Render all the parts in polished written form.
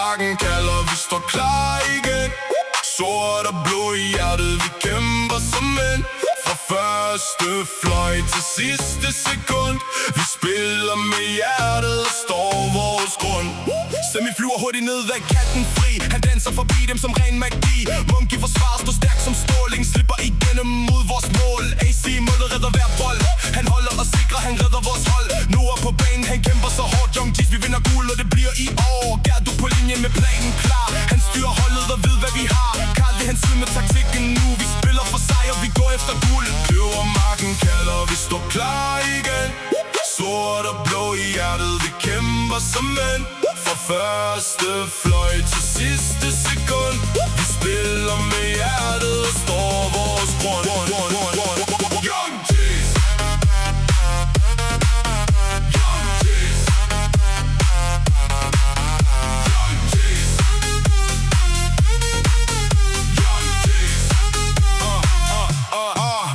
marken kalder, vi står klar igen. Sort og blå i hjertet, vi kæmper som mænd. Fra første fløjt til sidste sekund. Vi spiller med hjertet og står vores grund. Semi flyver hurtigt ned, hvad katten fri. Han danser forbi dem som ren magi. Monkey forsvarer, står stærk som ståling. Slipper igennem mod vores mål. AC målet redder hver bold. Han holder og sikrer, han redder vores hold. Nu er på banen, han kæmper så hårdt. Young G's, vi vinder guld, og det bliver i år. Gær du på linjen med planen klar. Han styrer holdet og ved, hvad vi har. Karl vil han med taktikken nu. Vi spiller for sejr, vi går efter guld. Løver marken kalder, vi står klar igen. Sort og blå i hjertet, vi kæmper som mænd. Fra første fløjt til sidste sekund. Vi spiller med hjertet og står vores grund. Young G's, Young G's, Young G's, Young G's.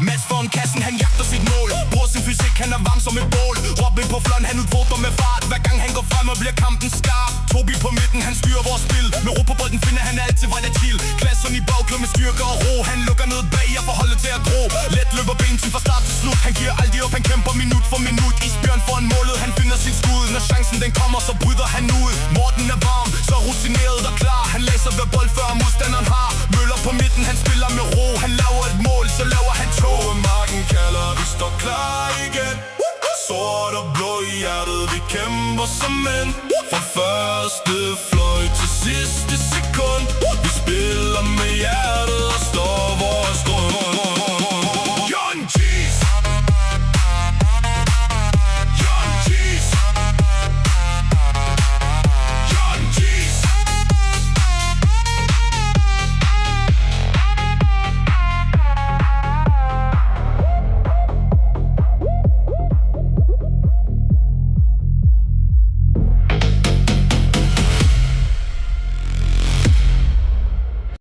Mads foran kassen, han jagter sit mål. Bruger sin fysik, han er varm som et bål. Robin på fløjen, han udfordrer med fart. Hver gang han går frem og bliver kampen skarp. Tobi på midten, han styrer vores spil. Med ro på bolden finder han altid volatil. Klassen i bagklub med styrke og ro. Han lukker ned bag og får holdet til at dro. Let løber bensin fra start til slut. Han giver aldrig op, han kæmper minut for minut. Isbjørn foran målet, han finder sin skud. Når chancen den kommer, så bryder han ud. Morten er varm, så rutineret og klar. Han læser hver bold før modstanderen har. Møller på midten, han spiller med ro. Han laver et mål, så laver han to. Marken kalder, vi står klar igen. Sort og blå i hjertet, vi kæmper som mænd. Fra første fløjt til sidste